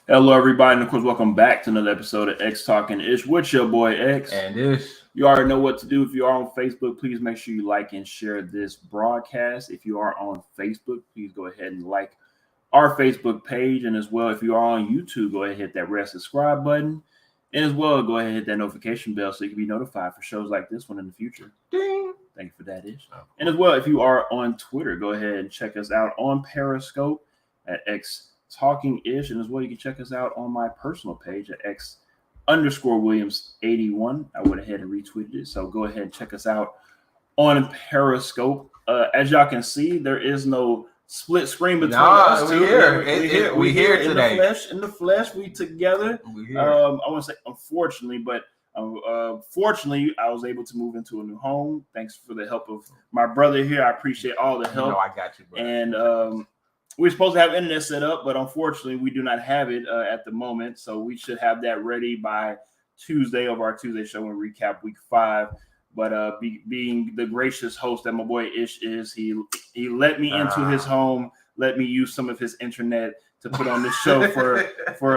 Hello, everybody, and of course, welcome back to another episode of XtalknIsh with your boy X. And Ish. You already know what to do. If you are on Facebook, please make sure you like and share this broadcast. If you are on Facebook, please go ahead and like our Facebook page. And as well, if you are on YouTube, go ahead and hit that red subscribe button. And as well, go ahead and hit that notification bell so you can be notified for shows like this one in the future. Ding. Thank you for that, Ish. And as well, if you are on Twitter, go ahead and check us out on Periscope at XtalknIsh. And as well, you can check us out on my personal page at X_Williams81. I went ahead and retweeted it. So go ahead and check us out on Periscope. As y'all can see, there is no split screen between us two. We here today. In the flesh, we together. I want to say unfortunately, but fortunately, I was able to move into a new home. Thanks for the help of my brother here. I appreciate all the help. No, I got you, bro. And we're supposed to have internet set up, but unfortunately, we do not have it at the moment. So we should have that ready by Tuesday of our Tuesday show and recap week 5. But being the gracious host that my boy Ish is, he let me into his home, let me use some of his internet to put on this show for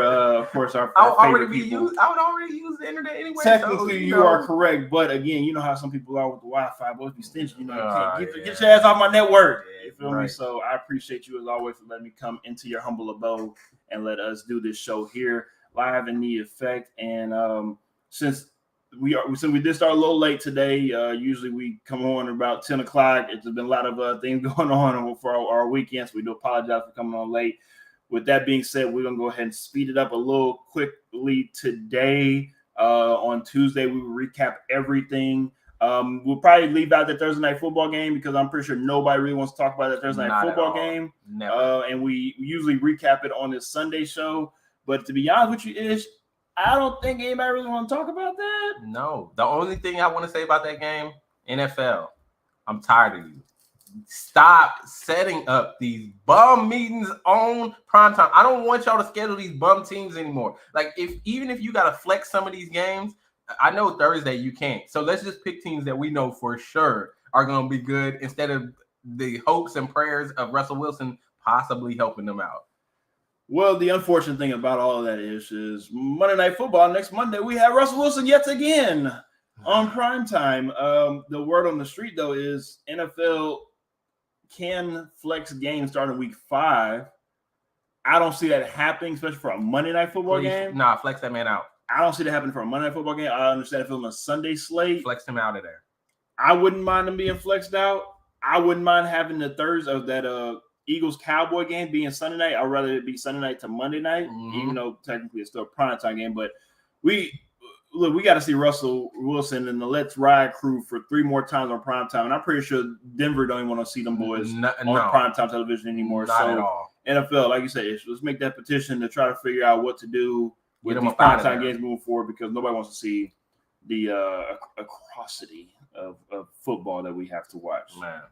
of course our favorite people. I would already use the internet anyway. Technically, so, you are correct, but again, you know how some people are with the Wi-Fi. Boys be stingy, you can't get your ass off my network. You feel me? So I appreciate you as always for letting me come into your humble abode and let us do this show here live in the effect. And since we did start a little late today. Usually we come on about 10 o'clock. It's been a lot of things going on for our weekends. We do apologize for coming on late. With that being said, we're going to go ahead and speed it up a little quickly today. On Tuesday, we will recap everything. We'll probably leave out the Thursday night football game because I'm pretty sure nobody really wants to talk about that Thursday night football game. Never. And we usually recap it on this Sunday show. But to be honest with you, Ish, I don't think anybody really want to talk about that. No. The only thing I want to say about that game, NFL, I'm tired of you. Stop setting up these bum meetings on primetime. I don't want y'all to schedule these bum teams anymore. Like, even if you got to flex some of these games, I know Thursday you can't. So let's just pick teams that we know for sure are going to be good instead of the hopes and prayers of Russell Wilson possibly helping them out. Well, the unfortunate thing about all of that is Monday Night Football. Next Monday, we have Russell Wilson yet again on primetime. The word on the street, though, is NFL can flex games starting week 5. I don't see that happening, especially for a Monday Night Football game. Nah, flex that man out. I don't see that happening for a Monday Night Football game. I understand if it was a Sunday slate. Flex him out of there. I wouldn't mind him being flexed out. I wouldn't mind having the Thursday of that Eagles-Cowboy game being Sunday night. I'd rather it be Sunday night to Monday night, even though technically it's still a primetime game. But we got to see Russell Wilson and the Let's Ride crew for 3 more times on primetime. And I'm pretty sure Denver don't even want to see them boys on primetime television anymore. Not at all. NFL, like you said, let's make that petition to try to figure out what to do with these primetime games moving forward because nobody wants to see the atrocity of football that we have to watch. Man.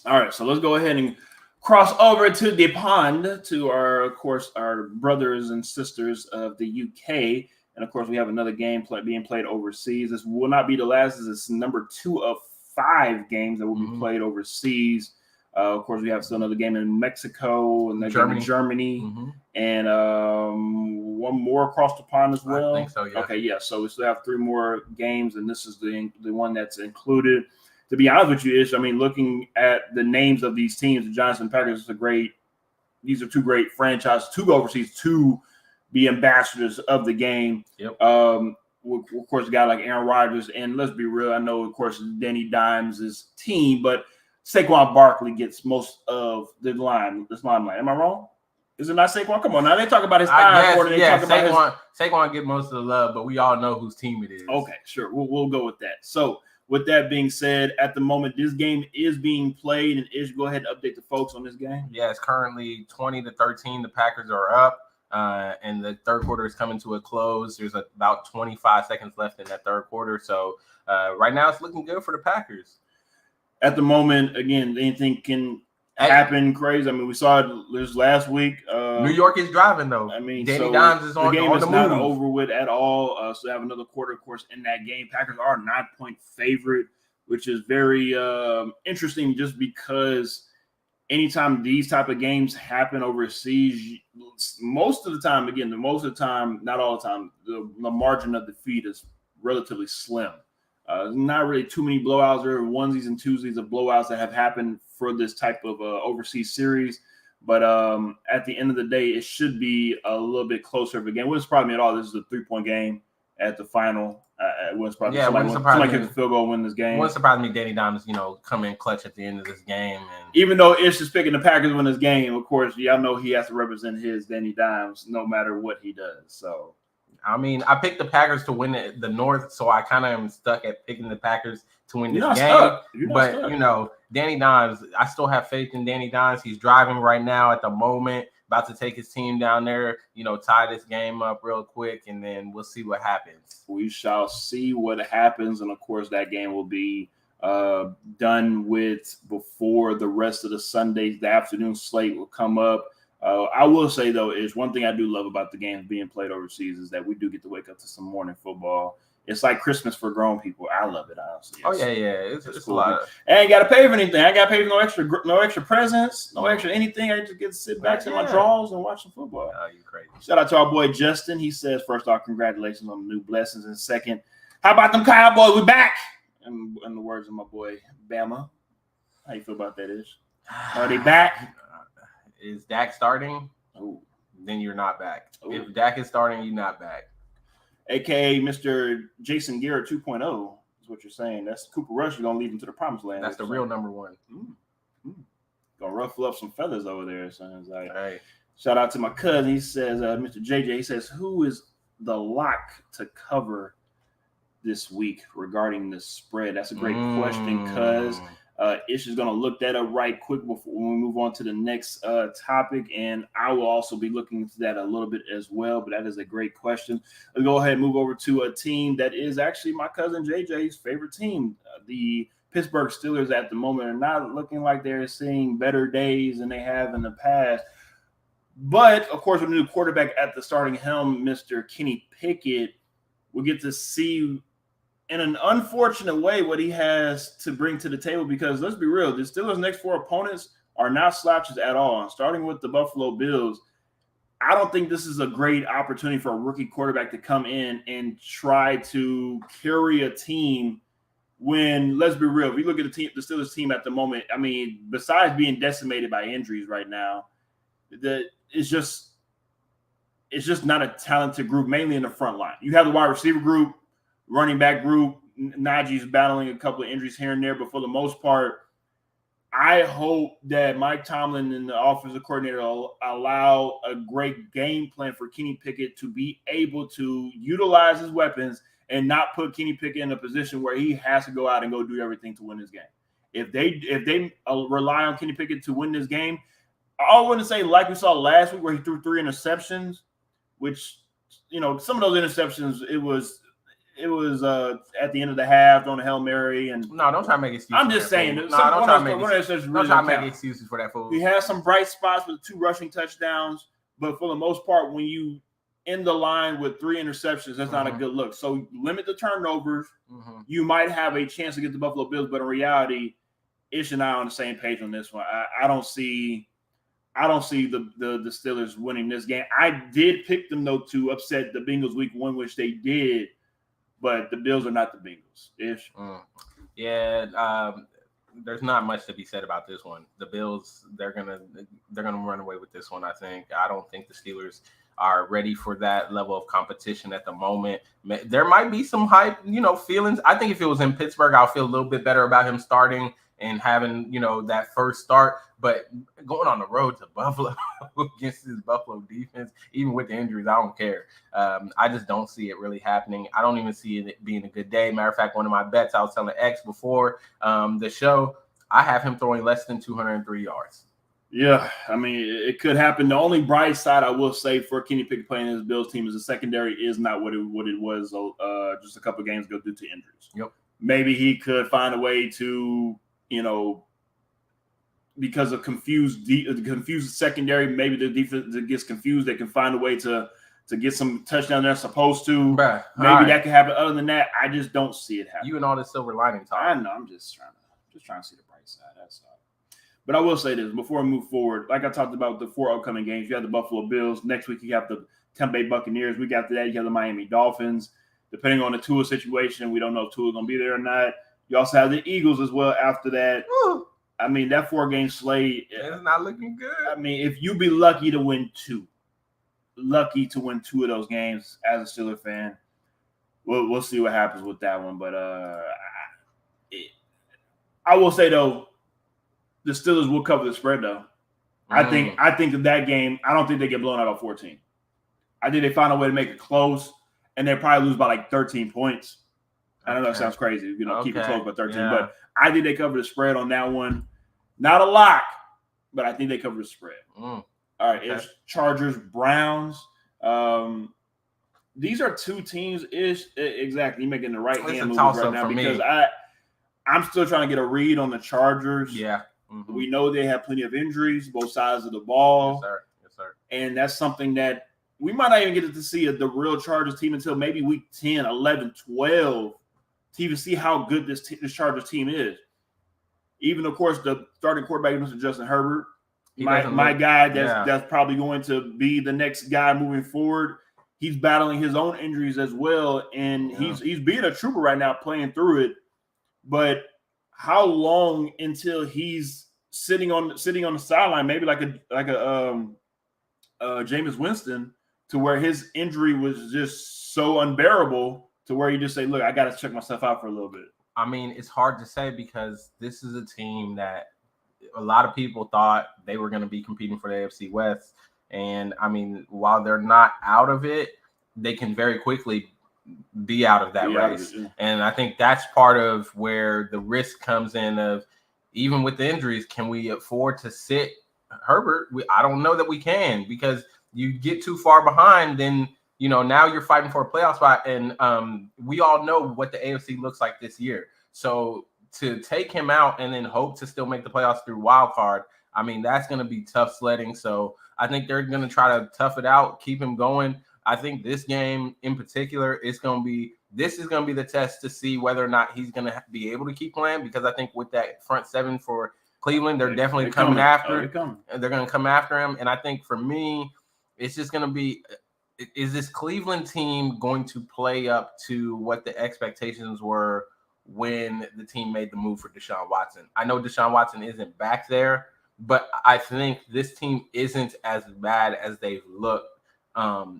All right, so let's go ahead and cross over to the pond to our brothers and sisters of the UK. And, of course, we have another game being played overseas. This will not be the last. This is number 2 of 5 games that will be played overseas. Of course, we have still another game in Mexico and then Germany. And one more across the pond as well. I think so, yeah. Okay, yeah. So we still have 3 more games, and this is the one that's included. To be honest with you, Ish, I mean, looking at the names of these teams, the Giants and Packers these are 2 great franchises to go overseas to be ambassadors of the game. Yep. Of course, a guy like Aaron Rodgers, and let's be real, I know, of course, Danny Dimes' team, but Saquon Barkley gets most of the limelight. Am I wrong? Is it not Saquon? Come on, now they talk about his Saquon get most of the love, but we all know whose team it is. Okay, sure, we'll go with that. So, with that being said, at the moment, this game is being played, and Ish, go ahead and update the folks on this game. Yeah, it's currently 20-13. The Packers are up. And the third quarter is coming to a close. There's about 25 seconds left in that third quarter. So right now it's looking good for the Packers. At the moment, again, anything can happen crazy. I mean, we saw it this last week. New York is driving, though. I mean, Danny Dimes is on the move. The game is not over with at all. So they have another quarter, of course, in that game. Packers are a 9-point favorite, which is very interesting just because anytime these type of games happen overseas, most of the time, not all the time, the margin of defeat is relatively slim. Not really too many blowouts or onesies and twosies of blowouts that have happened for this type of overseas series. But at the end of the day, it should be a little bit closer of a game. It wouldn't surprise me at all. This is a 3-point game at the final. It wouldn't surprise me. Somebody kicks a field goal, win this game. Wouldn't surprise me. Danny Dimes, come in clutch at the end of this game. And even though Ish is picking the Packers to win this game, of course, y'all know he has to represent his Danny Dimes no matter what he does. So, I mean, I picked the Packers to win the North, so I kind of am stuck at picking the Packers to win this game. But, Danny Dimes, I still have faith in Danny Dimes. He's driving right now at the moment, about to take his team down there, tie this game up real quick, and then we'll see what happens. We shall see what happens, and, of course, that game will be done with before the rest of the Sundays. The afternoon slate will come up. I will say, though, is one thing I do love about the games being played overseas is that we do get to wake up to some morning football. It's like Christmas for grown people. I love it, honestly. It's cool. A lot. I ain't got to pay for anything. I ain't got to pay for no extra presents, no extra anything. I just get to sit back in my drawers and watch some football. Oh, you crazy. Shout out to our boy Justin. He says, first off, congratulations on the new blessings. And second, how about them Cowboys? We back. In the words of my boy Bama. How you feel about that, Ish? Are they back? Is Dak starting? Oh, then you're not back. Ooh. If Dak is starting, you're not back. AKA Mr. Jason Garrett 2.0 is what you're saying. That's Cooper Rush. You're going to lead him to the promised land. That's the real number one. Going to ruffle up some feathers over there. Sounds like. Hey. Shout out to my cousin. He says, Mr. JJ, he says, who is the lock to cover this week regarding the spread? That's a great question, cuz. Ish is going to look that up right quick before we move on to the next topic, and I will also be looking into that a little bit as well, but that is a great question. Let's go ahead and move over to a team that is actually my cousin JJ's favorite team. The Pittsburgh Steelers at the moment are not looking like they're seeing better days than they have in the past. But, of course, with a new quarterback at the starting helm, Mr. Kenny Pickett, we'll get to see in an unfortunate way what he has to bring to the table, because let's be real, the Steelers' next 4 opponents are not slouches at all. Starting with the Buffalo Bills, I don't think this is a great opportunity for a rookie quarterback to come in and try to carry a team when, let's be real, if you look at the Steelers team at the moment, I mean, besides being decimated by injuries right now, it's just not a talented group, mainly in the front line. You have the wide receiver group, running back group. Najee's battling a couple of injuries here and there, but for the most part, I hope that Mike Tomlin and the offensive coordinator will allow a great game plan for Kenny Pickett to be able to utilize his weapons and not put Kenny Pickett in a position where he has to go out and go do everything to win this game. If they rely on Kenny Pickett to win this game, I wouldn't say like we saw last week where he threw 3 interceptions, which, some of those interceptions, it was at the end of the half on a Hail Mary. And no, don't try to make excuses. I'm just saying. Don't try to make excuses for that fool. He has some bright spots with 2 rushing touchdowns, but for the most part, when you end the line with 3 interceptions, that's not a good look. So limit the turnovers. You might have a chance to get the Buffalo Bills, but in reality, Ish and I are on the same page on this one. I don't see the Steelers winning this game. I did pick them, though, to upset the Bengals week 1, which they did. But the Bills are not the Bengals. Ish. Yeah, there's not much to be said about this one. The Bills, they're gonna run away with this one. I don't think the Steelers are ready for that level of competition at the moment. There might be some hype, feelings. I think if it was in Pittsburgh, I'll feel a little bit better about him starting and having, that first start. But going on the road to Buffalo against this Buffalo defense, even with the injuries, I don't care. I just don't see it really happening. I don't even see it being a good day. Matter of fact, one of my bets, I was telling X before the show, I have him throwing less than 203 yards. Yeah, I mean, it could happen. The only bright side I will say for Kenny Pickett playing his Bills team is the secondary is not what it was just a couple of games ago due to injuries. Yep. Maybe he could find a way to, because of confused secondary, maybe the defense that gets confused, they can find a way to get some touchdown they're supposed to. Bruh, maybe that can happen. Other than that, I just don't see it happen. You and all this silver lining talk. I know. I'm just trying to see the bright side. That's all. But I will say this before we move forward. Like I talked about the 4 upcoming games, you have the Buffalo Bills. Next week, you have the Tampa Bay Buccaneers. Week after that, you have the Miami Dolphins. Depending on the Tua situation, we don't know if Tua is going to be there or not. You also have the Eagles as well after that. Woo. I mean, that 4-game slate. It's not looking good. I mean, if you be lucky to win 2 of those games as a Steelers fan, we'll see what happens with that one. But I will say, though, the Steelers will cover the spread, though. I think that game, I don't think they get blown out by 14. I think they find a way to make it close, and they'll probably lose by like 13 points. I don't know, it sounds crazy, keep it close by 13. Yeah. But I think they cover the spread on that one. Not a lock, but I think they cover the spread. All right, it's Chargers, Browns. These are 2 teams-ish. Exactly. You're making the right hand move right now because I'm still trying to get a read on the Chargers. Yeah. Mm-hmm. We know they have plenty of injuries, both sides of the ball. Yes, sir. And that's something that we might not even get to see the real Chargers team until maybe week 10, 11, 12 to even see how good this Chargers team is. Even, of course, the starting quarterback, Mr. Justin Herbert, my guy that's probably going to be the next guy moving forward. He's battling his own injuries as well, and he's being a trooper right now playing through it. But how long until he's sitting on the sideline, maybe like a Jameis Winston, to where his injury was just so unbearable to where you just say, look, I got to check myself out for a little bit. I mean, it's hard to say because this is a team that a lot of people thought they were going to be competing for the AFC West. And, I mean, while they're not out of it, they can very quickly be out of that race. And I think that's part of where the risk comes in of, even with the injuries, can we afford to sit Herbert? I don't know that we can, because you get too far behind, then now you're fighting for a playoff spot. And we all know what the AFC looks like this year. So to take him out and then hope to still make the playoffs through wild card, I mean, that's going to be tough sledding. So I think they're going to try to tough it out, keep him going. I think this game in particular is going to be the test to see whether or not he's going to be able to keep playing, because I think with that front 7 for Cleveland, they're definitely coming after him. They're going to come after him. And I think for me, it's just going to be, is this Cleveland team going to play up to what the expectations were when the team made the move for Deshaun Watson? I know Deshaun Watson isn't back there, but I think this team isn't as bad as they've looked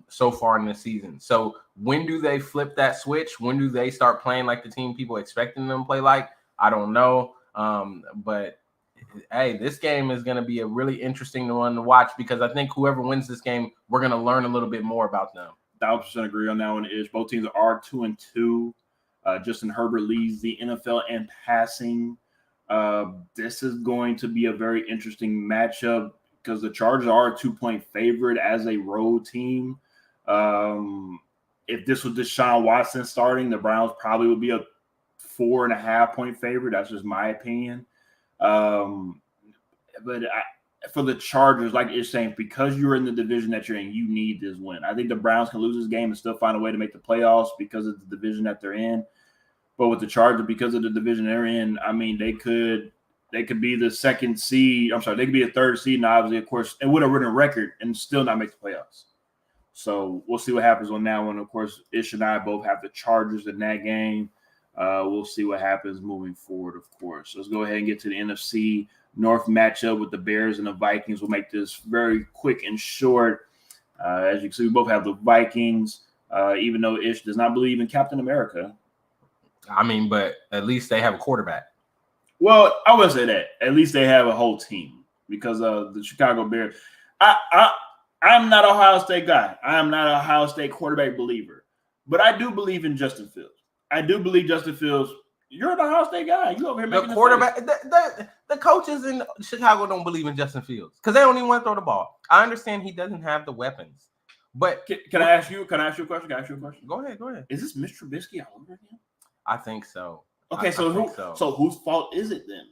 so far in the season. So when do they flip that switch? When do they start playing like the team people expecting them to play like? I don't know. But hey, this game is going to be a really interesting one to watch, because I think whoever wins this game, we're going to learn a little bit more about them. 1,000% agree on that one. Both teams are 2-2. Justin Herbert leads the NFL in passing. This is going to be a very interesting matchup because the Chargers are a 2-point favorite as a road team. If this was Deshaun Watson starting, the Browns probably would be a 4.5-point favorite. That's just my opinion. But for the Chargers, like you're saying, because you're in the division that you're in, you need this win. I think the Browns can lose this game and still find a way to make the playoffs because of the division that they're in. But with the Chargers, because of the division they're in, I mean, they could be the second seed. I'm sorry, they could be a third seed, and obviously, of course, and with a winning record and still not make the playoffs. So we'll see what happens on that one. Of course, Ish and I both have the Chargers in that game. We'll see what happens moving forward, of course. Let's go ahead and get to the NFC North matchup with the Bears and the Vikings. We'll make this very quick and short. As you can see, we both have the Vikings, even though Ish does not believe in Captain America. I mean, but at least they have a quarterback. Well, I would say that. At least they have a whole team, because the Chicago Bears. I'm not an Ohio State guy. I am not an Ohio State quarterback believer. But I do believe in Justin Fields. I do believe Justin Fields. You're an Ohio State guy. You over here making the quarterback. The coaches in Chicago don't believe in Justin Fields because they don't even want to throw the ball. I understand he doesn't have the weapons, but can I ask you? Can I ask you a question? Go ahead. Is this Mr. Trubisky all over again? I think so. Okay, so whose fault is it then?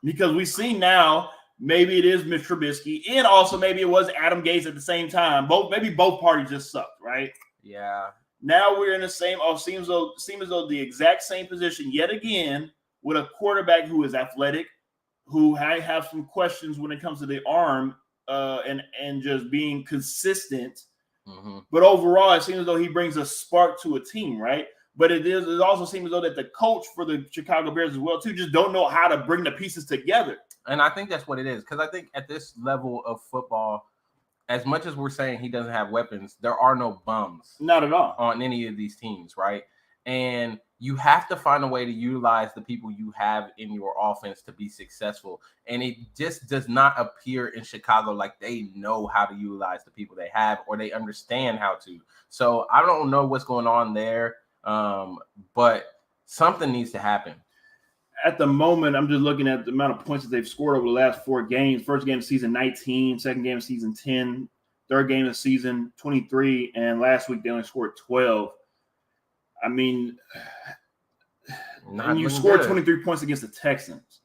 Because we see now maybe it is Mr. Trubisky, and also maybe it was Adam Gase at the same time. Maybe both parties just sucked, right? Yeah. Now we're in the same. Seems as though the exact same position yet again with a quarterback who is athletic, who have some questions when it comes to the arm and just being consistent. Mm-hmm. But overall, it seems as though he brings a spark to a team, right? But it also seems as though that the coach for the Chicago Bears as well, too, just don't know how to bring the pieces together. And I think that's what it is. Because I think at this level of football, as much as we're saying he doesn't have weapons, there are no bums. Not at all. On any of these teams, right? And you have to find a way to utilize the people you have in your offense to be successful. And it just does not appear in Chicago like they know how to utilize the people they have or they understand how to. So I don't know what's going on there, but something needs to happen. At the moment, I'm just looking at the amount of points that they've scored over the last 4 games. First game of season 19, second game of season 10, third game of season 23, and last week they only scored 12. I mean, and you scored 23 points against the Texans.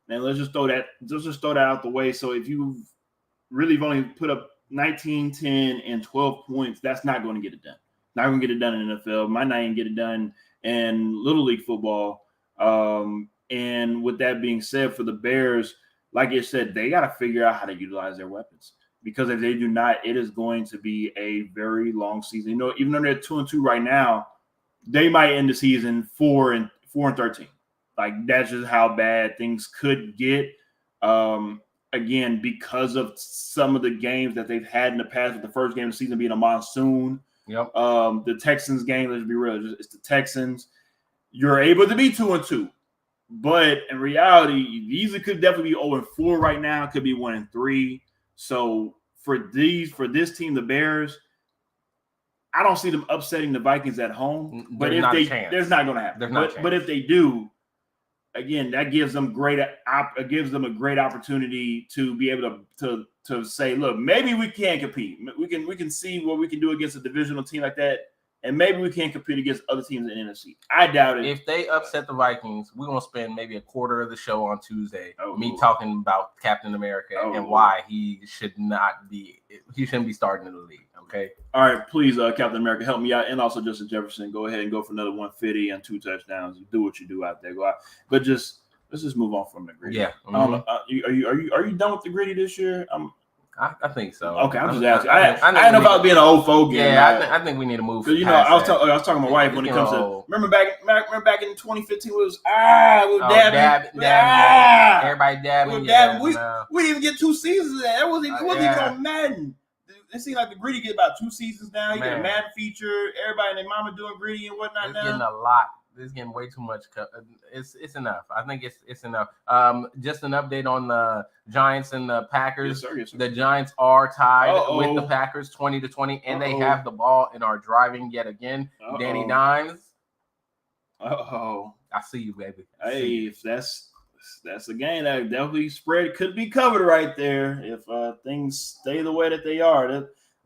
And let's just throw that out the way. So if you've only put up 19, 10, and 12 points, that's not going to get it done. Not going to get it done in the NFL. Might not even get it done in Little League football. And with that being said, for the Bears, like I said, they got to figure out how to utilize their weapons. Because if they do not, it is going to be a very long season. You know, even though they're 2-2 right now, they might end the season 4-13. Like, that's just how bad things could get. Again, because of some of the games that they've had in the past, with the first game of the season being a monsoon. Yep. The Texans game, let's be real, it's the Texans. You're able to be 2-2. But in reality, these could definitely be 0-4 right now. Could be 1-3. So for this team, the Bears, I don't see them upsetting the Vikings at home. But there's not going to happen. But if they do, again, that gives them a great opportunity to be able to say, look, maybe we can compete. We can see what we can do against a divisional team like that. And maybe we can't compete against other teams in the NFC. I doubt it. If they upset the Vikings, we're going to spend maybe a quarter of the show on Tuesday me talking about Captain America and why he shouldn't be starting in the league, okay? All right, please, Captain America, help me out. And also Justin Jefferson, go ahead and go for another 150 and 2 touchdowns. Do what you do out there. Go out. But let's just move on from the gritty. Yeah. Mm-hmm. Are you done with the gritty this year? I think so. Okay, I'm just asking. I know about being an old fogey. Yeah, I think we need to move. Because I was talking to my wife when it comes to. Remember back in 2015, we was dabbing. Everybody dabbing. We didn't even get 2 seasons of that. It wasn't even on Madden. It seems like the gritty get about 2 seasons now. You get a Madden feature. Everybody and their mama doing gritty and whatnot now. Getting a lot. This is getting way too much. It's enough. I think it's enough. Just an update on the Giants and the Packers. Yes, sir. The Giants are tied with the Packers 20-20, and they have the ball and are driving yet again. Danny Dimes. I see you, baby. If that's a game that definitely could be covered right there if things stay the way that they are.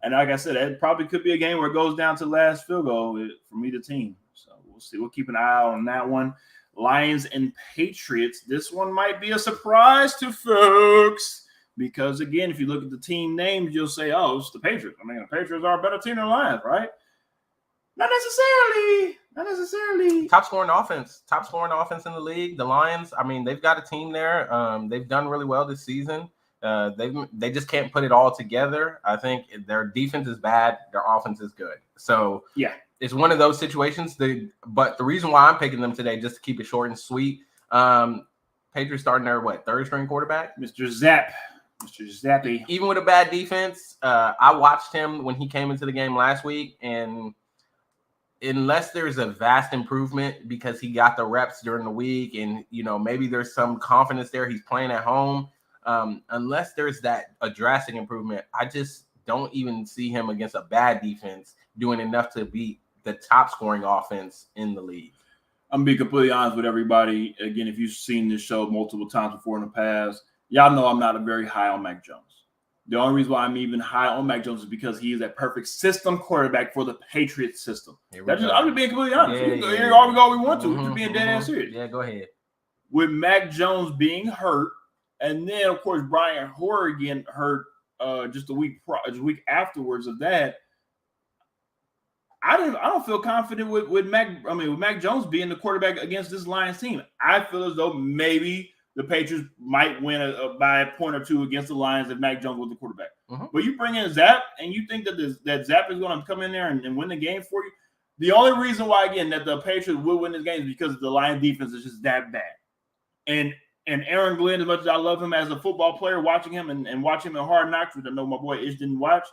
And like I said, that probably could be a game where it goes down to the last field goal from either team. So we'll see. We'll keep an eye on that one. Lions and Patriots. This one might be a surprise to folks because, again, if you look at the team names, you'll say, oh, it's the Patriots. I mean, the Patriots are a better team than the Lions, right? Not necessarily. Top scoring offense in the league. The Lions, I mean, they've got a team there. They've done really well this season. They just can't put it all together. I think their defense is bad. Their offense is good. So yeah, it's one of those situations. But the reason why I'm picking them today, just to keep it short and sweet, Patriots starting their third string quarterback, Mr. Zappy. Even with a bad defense, I watched him when he came into the game last week, and unless there's a vast improvement because he got the reps during the week, and maybe there's some confidence there, he's playing at home. Unless there's a drastic improvement, I just don't even see him against a bad defense doing enough to beat the top scoring offense in the league. I'm going to be completely honest with everybody. Again, if you've seen this show multiple times before in the past, y'all know I'm not a very high on Mac Jones. The only reason why I'm even high on Mac Jones is because he is a perfect system quarterback for the Patriots system. I'm just being completely honest. Here all we want to. We're just being dead ass serious. Yeah, go ahead. With Mac Jones being hurt, and then, of course, Brian Hoyer getting hurt just a week afterwards of that, I don't feel confident with Mac. I mean, with Mac Jones being the quarterback against this Lions team, I feel as though maybe the Patriots might win by a point or two against the Lions if Mac Jones was the quarterback. But you bring in Zap, and you think that Zap is going to come in there and win the game for you. The only reason why, again, that the Patriots will win this game is because the Lions defense is just that bad. And Aaron Glenn, as much as I love him as a football player, watching him and watching him in Hard Knocks, which I know my boy Ish didn't watch,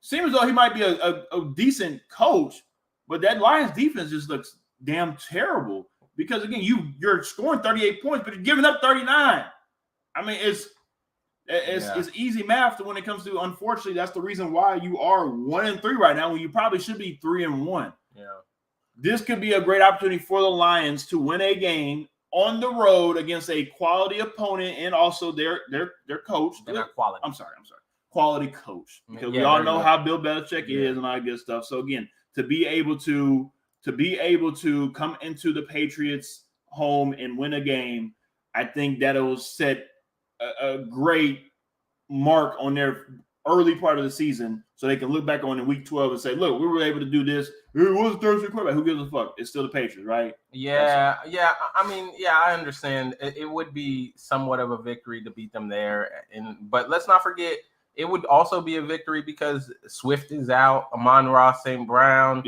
seems as though he might be a decent coach, but that Lions defense just looks damn terrible. Because, again, you're scoring 38 points, but you're giving up 39. I mean, it's easy math when it comes to, unfortunately, that's the reason why you are 1-3 right now when you probably should be 3-1. Yeah. This could be a great opportunity for the Lions to win a game on the road against a quality opponent and also their coach. They're not quality. I'm sorry. Quality coach. Because we all know how Bill Belichick is and all that good stuff. So, again, to be able to come into the Patriots' home and win a game, I think that it will set a great mark on their early part of the season so they can look back on in week 12 and say, look, we were able to do this. It was a third-string quarterback. Who gives a fuck? It's still the Patriots, right? Yeah. I mean, I understand. It would be somewhat of a victory to beat them there. But let's not forget, it would also be a victory because Swift is out. Amon-Ra St. Brown,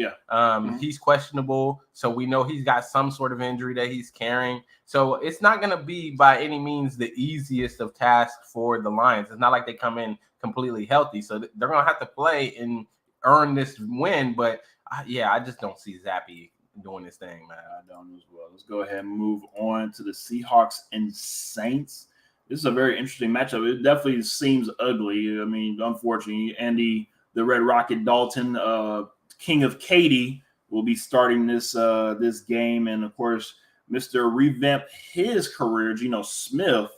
he's questionable. So we know he's got some sort of injury that he's carrying. So it's not going to be by any means the easiest of tasks for the Lions. It's not like they come in completely healthy. So they're going to have to play and earn this win. But, I just don't see Zappy doing this thing, man. I don't as well. Let's go ahead and move on to the Seahawks and Saints. This is a very interesting matchup. It definitely seems ugly. I mean, unfortunately, Andy, the Red Rocket Dalton, King of Katy, will be starting this game. And, of course, Mr. Revamp his career, Geno Smith,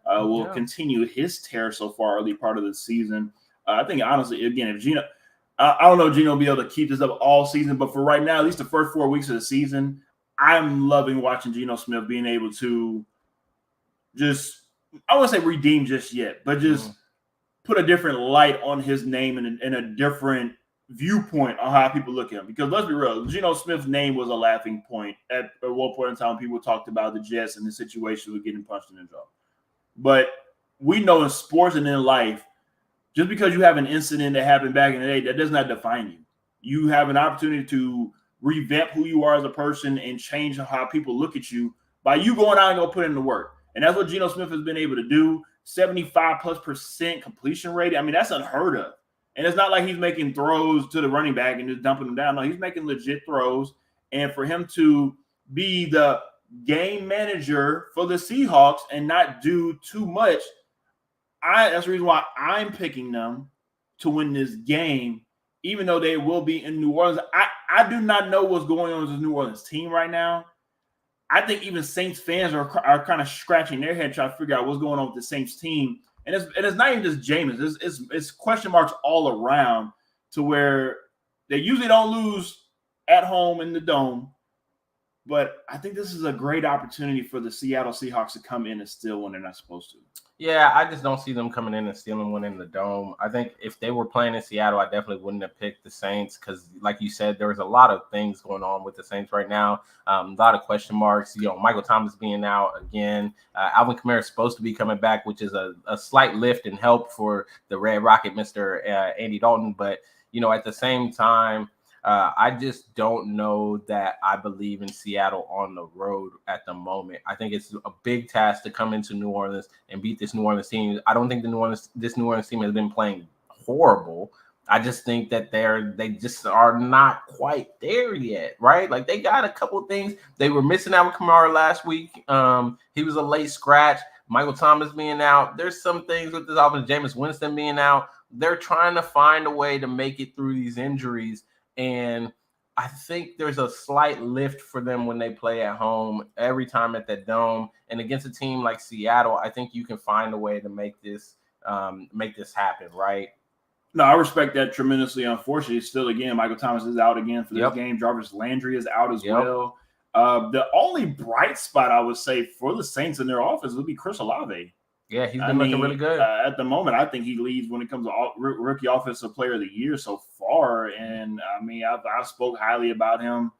will continue his tear so far early part of the season. I think, honestly, again, if Geno – I don't know if Geno will be able to keep this up all season, but for right now, at least the first 4 weeks of the season, I'm loving watching Geno Smith being able to just – I wouldn't say redeem just yet, but just put a different light on his name and a different viewpoint on how people look at him. Because let's be real, Geno Smith's name was a laughing point at one point in time. People talked about the Jets and the situation with getting punched in the jaw. But we know in sports and in life, just because you have an incident that happened back in the day, that does not define you. You have an opportunity to revamp who you are as a person and change how people look at you by you going out and go put in the work. And that's what Geno Smith has been able to do. 75+% completion rate. I mean, that's unheard of. And it's not like he's making throws to the running back and just dumping them down. No, he's making legit throws. And for him to be the game manager for the Seahawks and not do too much, that's the reason why I'm picking them to win this game, even though they will be in New Orleans. I do not know what's going on with the New Orleans team right now. I think even Saints fans are kind of scratching their head trying to figure out what's going on with the Saints team. And it's not even just Jameis. It's question marks all around to where they usually don't lose at home in the Dome. But I think this is a great opportunity for the Seattle Seahawks to come in and steal when they're not supposed to. Yeah, I just don't see them coming in and stealing one in the Dome. I think if they were playing in Seattle, I definitely wouldn't have picked the Saints because, like you said, there was a lot of things going on with the Saints right now. A lot of question marks. Michael Thomas being out again. Alvin Kamara is supposed to be coming back, which is a slight lift and help for the Red Rocket, Mr. Andy Dalton. But, at the same time, I just don't know that I believe in Seattle on the road at the moment. I think it's a big task to come into New Orleans and beat this New Orleans team. I don't think this New Orleans team has been playing horrible. I just think that they just are not quite there yet, right? Like they got a couple things. They were missing out with Kamara last week. He was a late scratch. Michael Thomas being out. There's some things with this offense. Jameis Winston being out. They're trying to find a way to make it through these injuries. And I think there's a slight lift for them when they play at home every time at that Dome. And against a team like Seattle, I think you can find a way to make this happen, right? No, I respect that tremendously. Unfortunately, still, again, Michael Thomas is out again for this game. Jarvis Landry is out as well. The only bright spot I would say for the Saints in their offense would be Chris Olave. Yeah, he's been looking really good. At the moment, I think he leads when it comes to rookie offensive player of the year so far. And, I mean, I spoke highly about him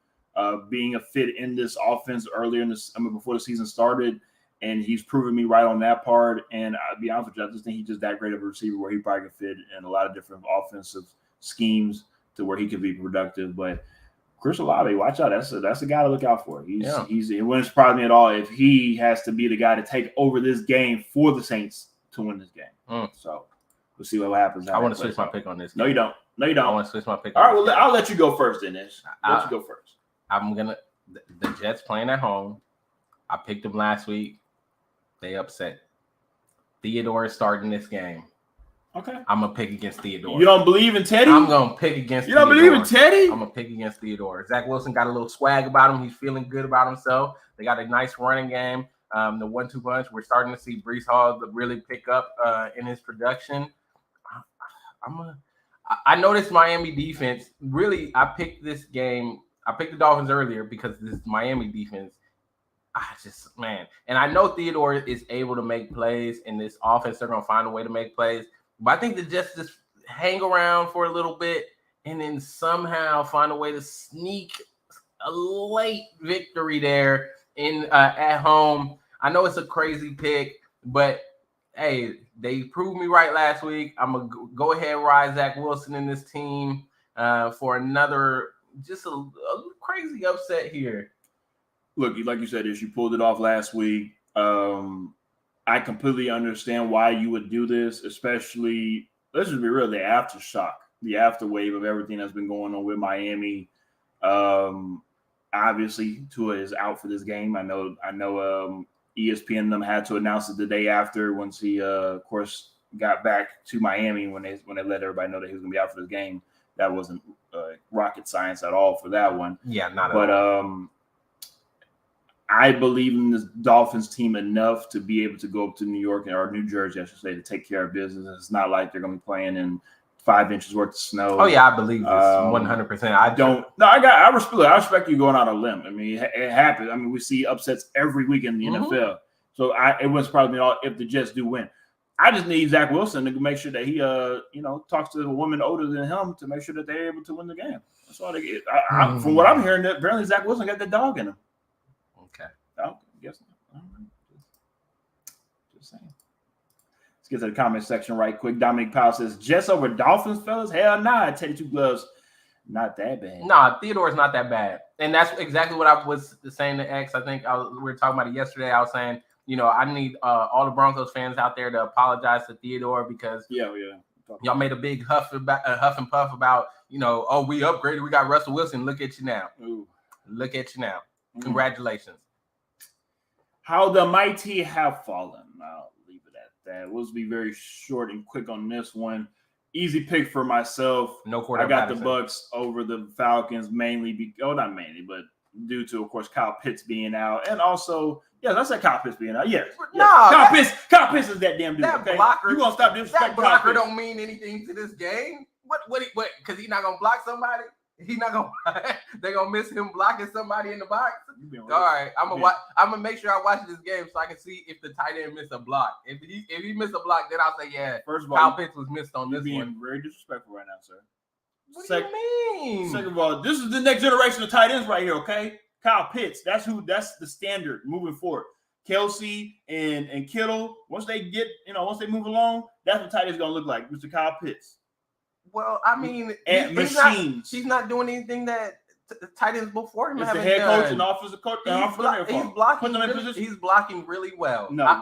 being a fit in this offense earlier before the season started. And he's proven me right on that part. And I'll be honest with you, I just think he's just that great of a receiver where he probably could fit in a lot of different offensive schemes to where he could be productive. But Chris Olave, watch out. That's a guy to look out for. It wouldn't surprise me at all if he has to be the guy to take over this game for the Saints to win this game. So we'll see what happens. I want to switch my pick on this game. No, you don't. I want to switch my pick. All right, well, I'll let you go first, then, Ish. Let you go first. I'm gonna the Jets playing at home. I picked them last week. They upset. Theodore is starting this game. Okay. I'm going to pick against Theodore. You don't believe in Teddy? I'm going to pick against Theodore. You don't believe in Teddy? I'm going to pick against Theodore. Zach Wilson got a little swag about him. He's feeling good about himself. They got a nice running game. The 1-2 bunch. We're starting to see Breece Hall really pick up in his production. I noticed Miami defense. Really, I picked this game. I picked the Dolphins earlier because this Miami defense. And I know Theodore is able to make plays in this offense. They're going to find a way to make plays. But I think the Jets just hang around for a little bit and then somehow find a way to sneak a late victory there at home. I know it's a crazy pick, but hey, they proved me right last week. I'm going to go ahead and ride Zach Wilson in this team for another just a crazy upset here. Look, like you said, you pulled it off last week. I completely understand why you would do this, especially, let's just be real, the aftershock, the afterwave of everything that's been going on with Miami. Obviously, Tua is out for this game. I know. ESPN and them had to announce it the day after once he, of course, got back to Miami when they let everybody know that he was going to be out for this game. That wasn't rocket science at all for that one. Yeah, not at all. I believe in this Dolphins team enough to be able to go up to New York or New Jersey, I should say, to take care of business. It's not like they're going to be playing in 5 inches worth of snow. Oh yeah, I believe this 100%. I respect you going out on a limb. I mean, it happens. I mean, we see upsets every week in the NFL. So it wouldn't surprise me at all if the Jets do win. I just need Zach Wilson to make sure that he, talks to a woman older than him to make sure that they're able to win the game. That's all they get. From what I'm hearing, apparently Zach Wilson got the dog in him. Okay. I guess not. Just saying. Let's get to the comment section right quick. Dominic Powell says, Jets over Dolphins, fellas? Hell nah. Teddy Two Gloves, not that bad. Nah, Theodore's not that bad. And that's exactly what I was saying to X. I think we were talking about it yesterday. I was saying, I need all the Broncos fans out there to apologize to Theodore because y'all made a big huff and puff about, we upgraded. We got Russell Wilson. Look at you now. Ooh. Look at you now. Congratulations. How the mighty have fallen. I'll leave it at that. We'll be very short and quick on this one. Easy pick for myself. No quarter. I got the Bucks over the Falcons not mainly, but due to, of course, Kyle Pitts being out. And also, I said Kyle Pitts being out. Yes. Kyle Pitts is that damn dude. That okay? blocker. You gonna stop disrespecting that blocker don't mean anything to this game. What? Because he's not gonna block somebody. He's not gonna. They're gonna miss him blocking somebody in the box. All right, I'm gonna make sure I watch this game so I can see if the tight end missed a block. If he missed a block, then I'll say First of all, Kyle Pitts was missed on this one. You're being very disrespectful right now, sir. What do you mean? Second of all, this is the next generation of tight ends right here. Okay, Kyle Pitts. That's the standard moving forward. Kelsey and Kittle. Once they move along, that's what tight ends gonna look like. Mr. Kyle Pitts. Well, I mean, he's not doing anything that tight ends before him. It's the head coach and offensive coach. He's blocking really well. No,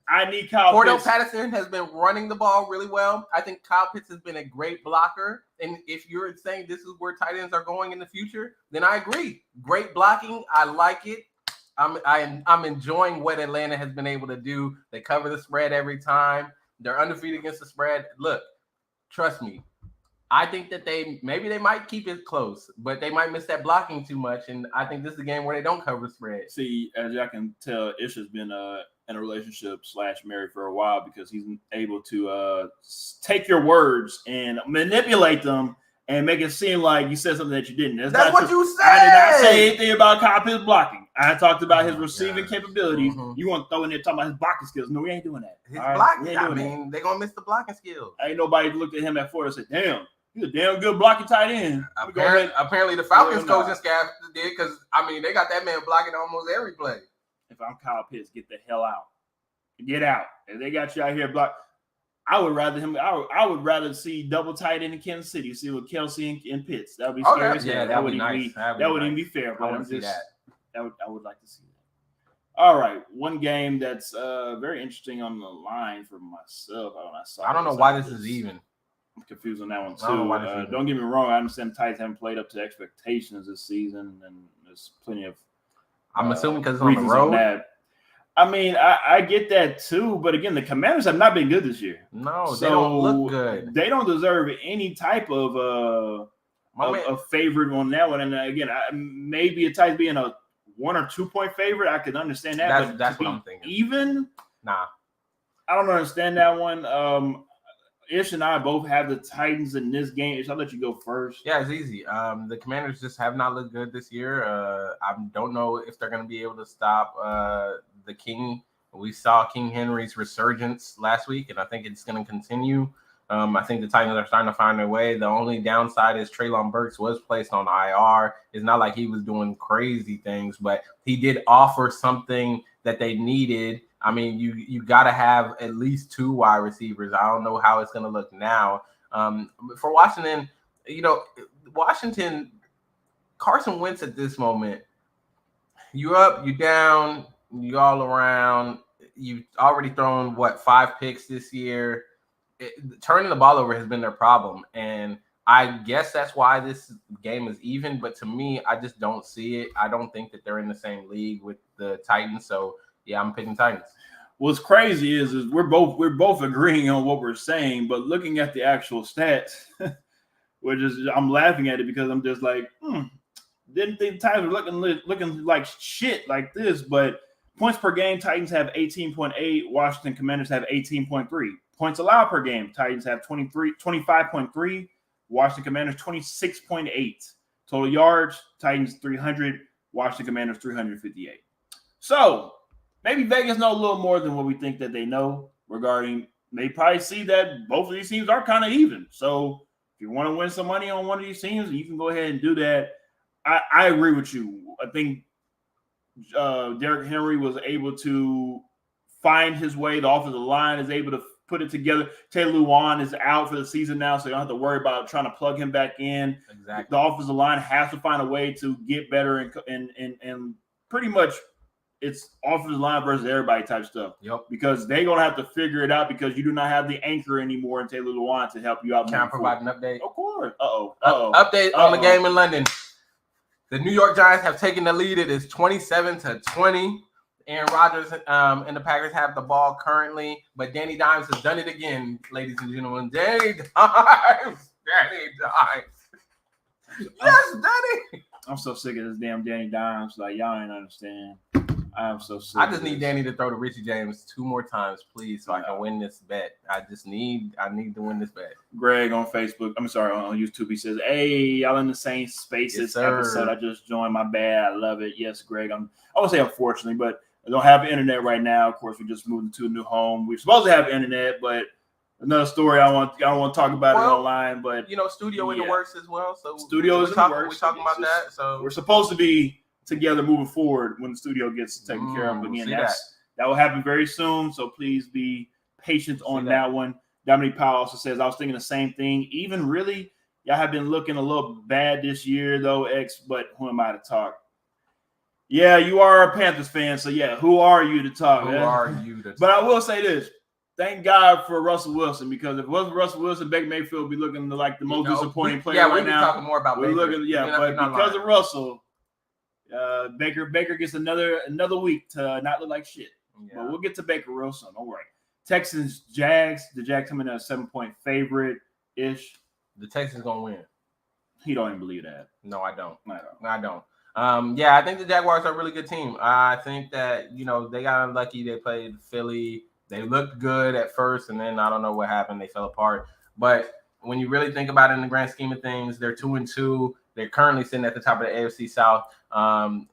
I need Kyle Cordell Pitts. Patterson has been running the ball really well. I think Kyle Pitts has been a great blocker. And if you're saying this is where tight ends are going in the future, then I agree. Great blocking. I like it. I'm enjoying what Atlanta has been able to do. They cover the spread every time. They're undefeated against the spread. Look. Trust me, I think that they might keep it close, but they might miss that blocking too much. And I think this is a game where they don't cover the spread. See, as I can tell, Ish has been in a relationship / married for a while because he's able to take your words and manipulate them and make it seem like you said something that you didn't. That's what you said. I did not say anything about Kyle Pitts blocking. I talked about his receiving capabilities. Mm-hmm. You want to throw in there talking about his blocking skills. No, we ain't doing that. His blocking, they're going to miss the blocking skills. Ain't nobody looked at him at Florida and said, damn, he's a damn good blocking tight end. Apparently the Falcons coaching staff did because, they got that man blocking almost every play. if I'm Kyle Pitts, get the hell out. Get out. If they got you out here blocked, I would rather see double tight end in Kansas City. See with Kelsey and Pitts. That would be scary. Okay. Yeah, that would be nice. That wouldn't even be fair. But I want to see that. I would like to see that. All right, one game that's very interesting on the line for myself. I don't know why this is even. I'm confused on that one too. Don't get me wrong. I understand the Titans haven't played up to expectations this season, and there's plenty of. I'm assuming because it's on the road. I mean, I get that too, but again, the Commanders have not been good this year. No, they don't look good. They don't deserve any type of a favorite on that one. And again, maybe a Titans being a 1 or 2 point favorite, I could understand that. That's what I'm thinking. Even, nah, I don't understand that one. Ish and I both have the Titans in this game. Ish, I'll let you go first. Yeah, it's easy. The Commanders just have not looked good this year. I don't know if they're going to be able to stop the King. We saw King Henry's resurgence last week, and I think it's going to continue. I think the Titans are starting to find their way. The only downside is Treylon Burks was placed on IR. It's not like he was doing crazy things, but he did offer something that they needed. I mean, you got to have at least 2 wide receivers. I don't know how it's going to look now. For Washington, Carson Wentz at this moment, you up, you down, you all around. You've already thrown, 5 picks this year. Turning the ball over has been their problem. And I guess that's why this game is even. But to me, I just don't see it. I don't think that they're in the same league with the Titans. So, yeah, I'm picking Titans. What's crazy is we're both agreeing on what we're saying, but looking at the actual stats, I'm laughing at it because I'm just like, didn't think the Titans were looking like shit like this. But points per game, Titans have 18.8. Washington Commanders have 18.3. Points allowed per game, Titans have 25.3. Washington Commanders 26.8. Total yards, Titans 300. Washington Commanders 358. So maybe Vegas know a little more than what we think that they know regarding. They probably see that both of these teams are kind of even. So if you want to win some money on one of these teams, you can go ahead and do that. I agree with you. I think Derrick Henry was able to find his way. The offensive line is able to put it together. Taylor Lewan is out for the season now, so you don't have to worry about trying to plug him back in. Exactly. The offensive line has to find a way to get better and pretty much it's offensive line versus everybody type stuff. Yep. Because they're going to have to figure it out because you do not have the anchor anymore in Taylor Lewan to help you out. Can I provide an update? Of course. Update on the game in London. The New York Giants have taken the lead. It is 27-20. Aaron Rodgers and the Packers have the ball currently, but Danny Dimes has done it again, ladies and gentlemen. Danny Dimes. Yes, Danny. I'm so sick of this damn Danny Dimes. Like, y'all ain't understand. I'm so sick. I just need Danny to throw to Richie James 2 more times, please, so I can win this bet. I need to win this bet. Greg on Facebook, on YouTube, he says, "Hey, y'all in the same space this episode. I just joined. My bad. I love it. Yes, Greg. I won't say unfortunately, but I don't have internet right now. Of course, we just moved into a new home. We're supposed to have internet, but another story I don't want to talk about it online. But studio in the works as well. So studio is in the works. We're talking about that. So we're supposed to be together moving forward when the studio gets taken care of. Again, that will happen very soon. So please be patient on that one. Dominique Powell also says, I was thinking the same thing. Even really, y'all have been looking a little bad this year, though, X, but who am I to talk? Yeah, you are a Panthers fan, so yeah, who are you to talk? But I will say this. Thank God for Russell Wilson, because if it wasn't Russell Wilson, Baker Mayfield would be looking like the most disappointing player right now. Yeah, we're talking more about Baker. But because of Russell, Baker gets another week to not look like shit. Yeah. But we'll get to Baker real soon. Don't worry. Texans, Jags. The Jags come in at a 7-point favorite-ish. The Texans going to win. He don't even believe that. No, I don't. I don't. I think the Jaguars are a really good team. I think that, they got unlucky. They played Philly. They looked good at first, and then I don't know what happened. They fell apart. But when you really think about it in the grand scheme of things, they're 2-2. They're currently sitting at the top of the AFC South.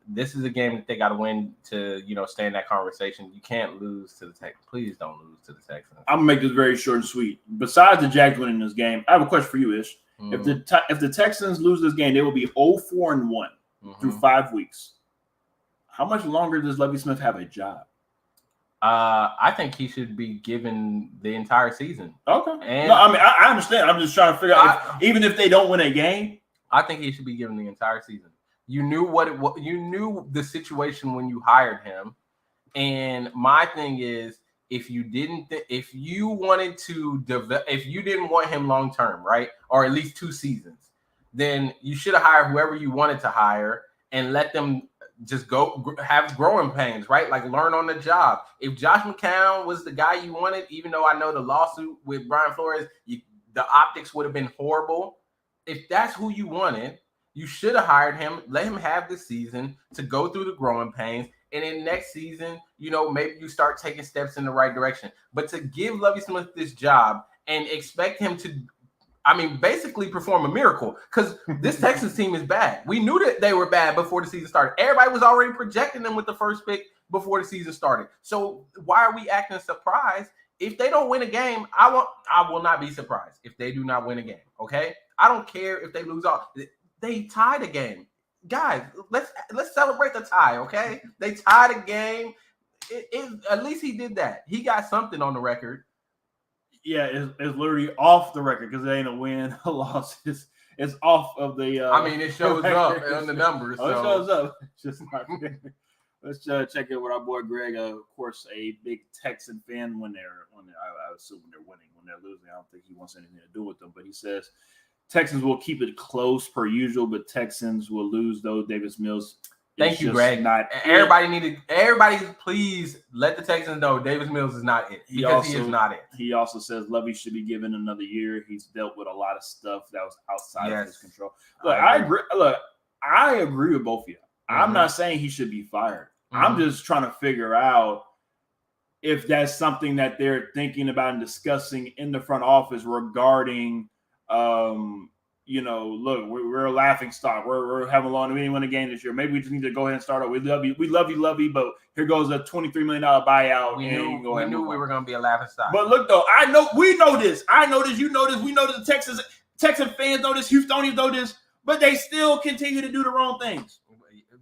This is a game that they got to win to, stay in that conversation. You can't lose to the Texans. Please don't lose to the Texans. I'm going to make this very short and sweet. Besides the Jags winning this game, I have a question for you, Ish. Mm-hmm. If the Texans lose this game, they will be 0-4-1 through 5 weeks. How much longer does Lovie Smith have a job? I think he should be given the entire season. Okay. And no, I mean I understand. I'm just trying to figure out even if they don't win a game. I think he should be given the entire season. You knew you knew the situation when you hired him. And my thing is, if you didn't want him long term, right, or at least 2 seasons, then you should have hired whoever you wanted to hire and let them just go have growing pains, right? Like learn on the job. If Josh McCown was the guy you wanted, even though I know the lawsuit with Brian Flores, the optics would have been horrible. If that's who you wanted, you should have hired him, let him have the season to go through the growing pains. And then next season, maybe you start taking steps in the right direction. But to give Lovie Smith this job and expect him to, basically perform a miracle, because this Texans team is bad. We knew that they were bad before the season started. Everybody was already projecting them with the first pick before the season started. So why are we acting surprised? If they don't win a game, I will not be surprised if they do not win a game, okay? I don't care if they lose all. They tied a game. Guys, let's celebrate the tie, okay? They tied a game. At least he did that. He got something on the record. Yeah, it's literally off the record because it ain't a win, a loss. It's off of the. It shows up on the numbers. It shows up. It's just not. Let's check in with our boy Greg. Of course, a big Texan fan when they're I assume when they're winning. When they're losing, I don't think he wants anything to do with them. But he says Texans will keep it close per usual, but Texans will lose though. Davis Mills. Thank you, Greg. Everybody, please let the Texans know Davis Mills is not it because he is not it. He also says Lovie should be given another year. He's dealt with a lot of stuff that was outside of his control. Look, I agree. I agree with both of you. Mm-hmm. I'm not saying he should be fired. Mm-hmm. I'm just trying to figure out if that's something that they're thinking about and discussing in the front office regarding look, we're a laughing stock. We're having a long. We didn't win a game this year. Maybe we just need to go ahead and start over. We love you, Lovey, but here goes a $23 million buyout. We knew we were going to be a laughing stock. But look, though, we know this. I know this. You know this. We know that the Texan fans know this. Houstonians know this. But they still continue to do the wrong things.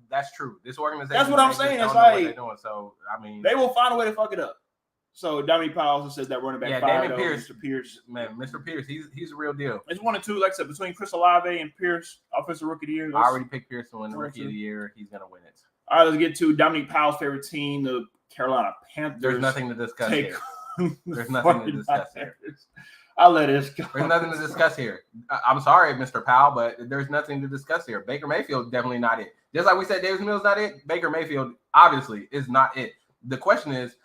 That's true. This organization. That's what I'm saying. It's like they're doing. So they will find a way to fuck it up. So Dominique Powell also says that running back fired. Mr. Pierce, he's a real deal. It's 1 and 2, like I said, between Chris Olave and Pierce, offensive rookie of the year. I already picked Pierce to win the rookie of the year. He's gonna win it. All right, let's get to Dominique Powell's favorite team, the Carolina Panthers. There's nothing to discuss here. There's nothing to discuss here. I'll let it go. There's nothing to discuss here. I'm sorry, Mr. Powell, but there's nothing to discuss here. Baker Mayfield definitely not it. Just like we said, Davis Mills not it. Baker Mayfield obviously is not it. The question is,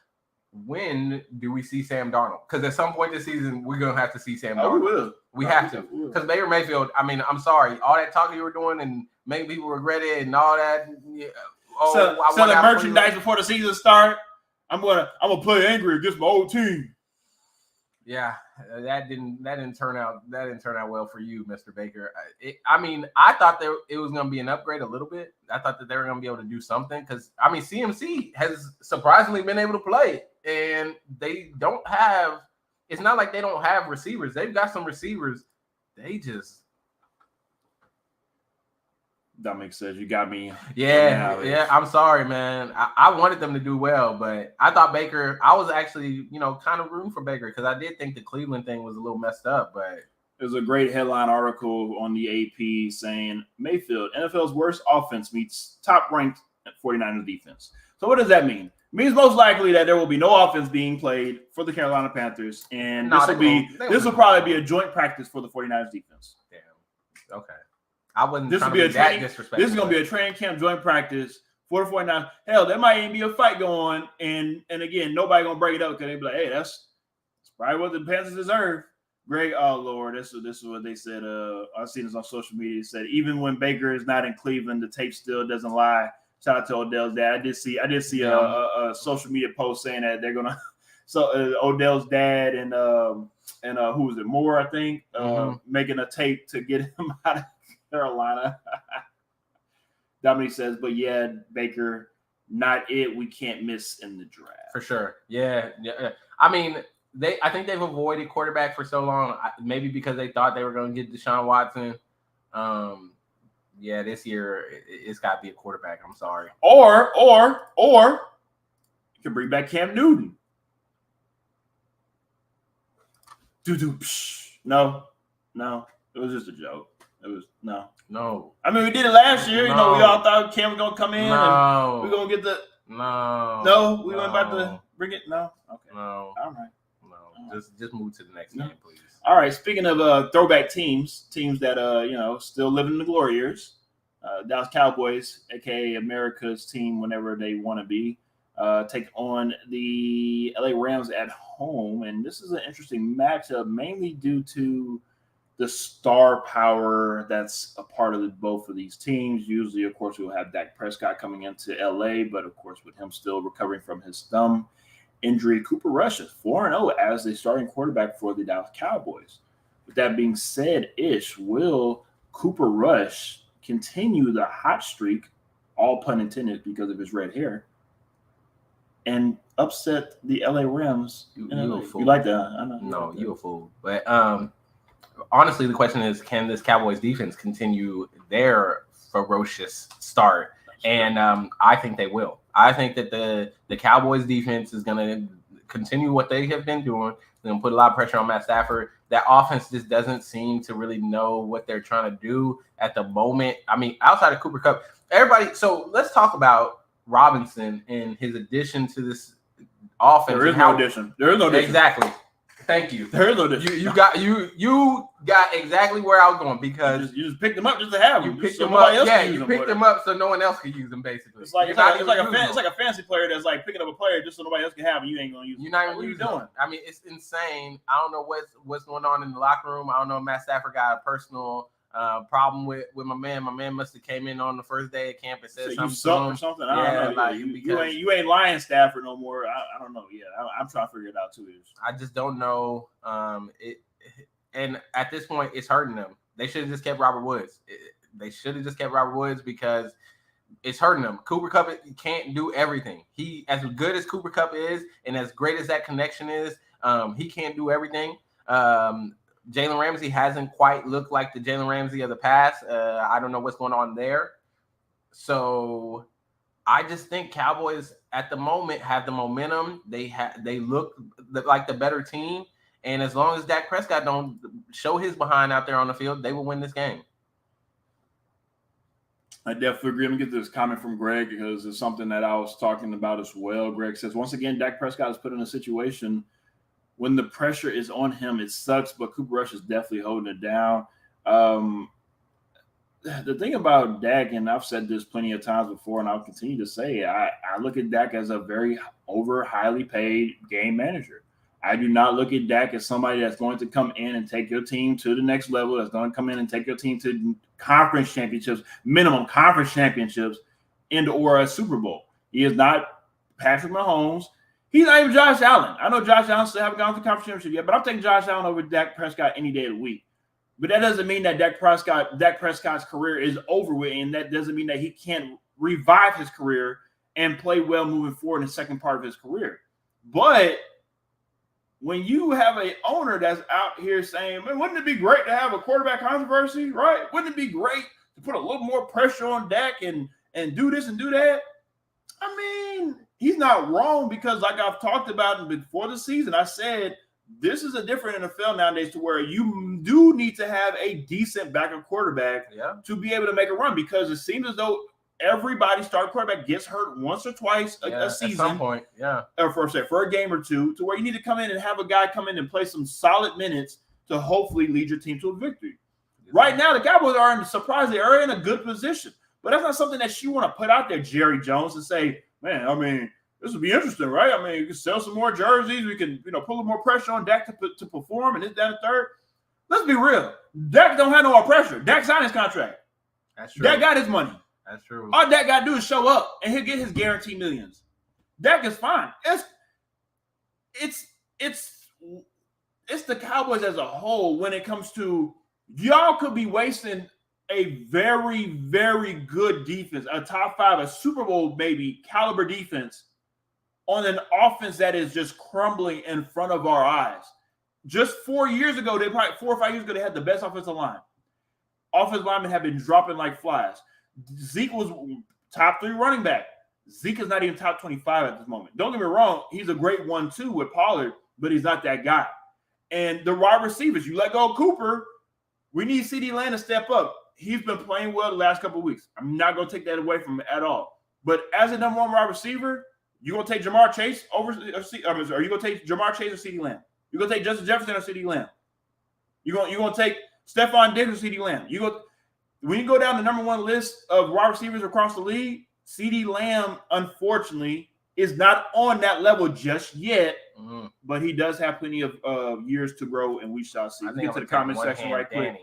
when do we see Sam Darnold? Because at some point this season, we're going to have to see Sam Darnold. We will. We have to. Because Baker Mayfield, I'm sorry. All that talking you were doing and making people regret it and all that. Selling merchandise before the season start. I'm gonna play angry against my old team. Yeah, that didn't turn out well for you, Mr. Baker. I thought that it was going to be an upgrade a little bit. I thought that they were going to be able to do something because CMC has surprisingly been able to play, and they don't have. It's not like they don't have receivers. They've got some receivers. They just. Dominic says you got me. Yeah. I'm sorry, man. I wanted them to do well, but I thought Baker. I was actually, kind of rooting for Baker because I did think the Cleveland thing was a little messed up. But there's a great headline article on the AP saying Mayfield, NFL's worst offense meets top-ranked 49ers defense. So what does that mean? It means most likely that there will be no offense being played for the Carolina Panthers, and this will probably be a joint practice for the 49ers defense. Damn. Okay. I wouldn't. This would be that disrespectful. This is going to be a training camp joint practice for the 49ers. Hell, there might even be a fight going, and again, nobody going to break it up because they be like, hey, that's probably what the Panthers deserve. Greg, oh Lord, this is what they said. I've seen this on social media. It said even when Baker is not in Cleveland, the tape still doesn't lie. Shout out to Odell's dad. I did see a social media post saying that they're gonna. So Odell's dad and who was it? Moore, I think, making a tape to get him out of Carolina. Dominique says, but yeah, Baker, not it. We can't miss in the draft for sure. Yeah. I think they've avoided quarterback for so long, maybe because they thought they were going to get Deshaun Watson. Yeah, this year it's got to be a quarterback. I'm sorry. Or you can bring back Cam Newton. No, it was just a joke. It was no. I mean, we did it last year. You know, we all thought Cam was gonna come in and we're gonna get the we weren't about to bring it. No, okay, no, all right, no. Just move to the next game, please. All right. Speaking of throwback teams that still living in the glory years, Dallas Cowboys, aka America's team, whenever they want to be, take on the LA Rams at home, and this is an interesting matchup, mainly due to the star power that's a part of both of these teams. Usually, of course, we'll have Dak Prescott coming into LA, but of course, with him still recovering from his thumb injury, Cooper Rush is 4-0 as the starting quarterback for the Dallas Cowboys. With that being said, will Cooper Rush continue the hot streak, all pun intended because of his red hair, and upset the LA Rams? You like that? I know. No, you a fool. But honestly, the question is, can this Cowboys defense continue their ferocious start? And I think they will. I think that the Cowboys defense is going to continue what they have been doing. They're going to put a lot of pressure on Matt Stafford. That offense just doesn't seem to really know what they're trying to do at the moment. I mean, outside of Cooper Kupp, everybody. So let's talk about Robinson and his addition to this offense. There is no addition. Exactly. Thank you. There is no addition. You got exactly where I was going, because you just picked them up just to have them. You picked them up. Yeah, you picked them up so no one else could use them. Basically, it's like a fancy player that's like picking up a player just so nobody else can have them. You ain't gonna use them. You're not gonna use them. I mean, it's insane. I don't know what's going on in the locker room. I don't know if Matt Stafford got a personal problem with my man. My man must have came in on the first day of camp and said something. Or something. I don't know. You ain't lying Stafford no more. I don't know. Yeah, I'm trying to figure it out too. I just don't know. And at this point, it's hurting them. They should have just kept Robert Woods. Because it's hurting them. Cooper Kupp can't do everything. He, as good as Cooper Kupp is, and as great as that connection is, he can't do everything. Jalen Ramsey hasn't quite looked like the Jalen Ramsey of the past. I don't know what's going on there. So I just think Cowboys at the moment have the momentum. They look like the better team. And as long as Dak Prescott don't show his behind out there on the field, they will win this game. I definitely agree. Let me get this comment from Greg, because it's something that I was talking about as well. Greg says, once again, Dak Prescott is put in a situation when the pressure is on him. It sucks, but Cooper Rush is definitely holding it down. The thing about Dak, and I've said this plenty of times before, and I'll continue to say, I look at Dak as a very highly paid game manager. I do not look at Dak as somebody that's going to come in and take your team to the next level, that's going to come in and take your team to conference championships, minimum conference championships, or a Super Bowl. He is not Patrick Mahomes. He's not even Josh Allen. I know Josh Allen still haven't gone to the conference championship yet, but I'm taking Josh Allen over Dak Prescott any day of the week. But that doesn't mean that Dak Prescott's career is over with, and that doesn't mean that he can't revive his career and play well moving forward in the second part of his career. But when you have an owner that's out here saying, man, wouldn't it be great to have a quarterback controversy, right? Wouldn't it be great to put a little more pressure on Dak and do this and do that? I mean, he's not wrong, because like I've talked about before the season, I said this is a different NFL nowadays, to where you do need to have a decent backup quarterback to be able to make a run, because it seems as though everybody starting quarterback gets hurt once or twice a season. At some point, or for a game or two, to where you need to come in and have a guy come in and play some solid minutes to hopefully lead your team to a victory. Right now, the Cowboys are in a good position, but that's not something that you want to put out there, Jerry Jones, and say, man, I mean, this would be interesting, right? I mean, you can sell some more jerseys. We can, put a little more pressure on Dak to perform, and this, that, and third. Let's be real. Dak don't have no more pressure. Dak signed his contract. That's true. Dak got his money. That's true. All Dak got to do is show up, and he'll get his guaranteed millions. Dak is fine. It's the Cowboys as a whole when it comes to, y'all could be wasting a very, very good defense, a top 5, a Super Bowl maybe caliber defense, on an offense that is just crumbling in front of our eyes. Just 4 years ago, 4 or 5 years ago, they had the best offensive line. offensive linemen have been dropping like flies. Zeke was top 3 running back. Zeke is not even top 25 at this moment. Don't get me wrong, he's a great 1-2 with Pollard, but he's not that guy. And the wide receivers, you let go of Cooper, we need CeeDee Lamb to step up. He's been playing well the last couple of weeks. I'm not going to take that away from him at all. But as a number 1 wide receiver, you going to take Jamar Chase over, or you going to take Jamar Chase or CeeDee Lamb? You going to take Justin Jefferson or CeeDee Lamb? You going to take Stephon Diggs or CeeDee Lamb? When you go down the number 1 list of wide receivers across the league, CeeDee Lamb, unfortunately, is not on that level just yet, but he does have plenty of years to grow, and we shall see. Let's get to the comment section right quick.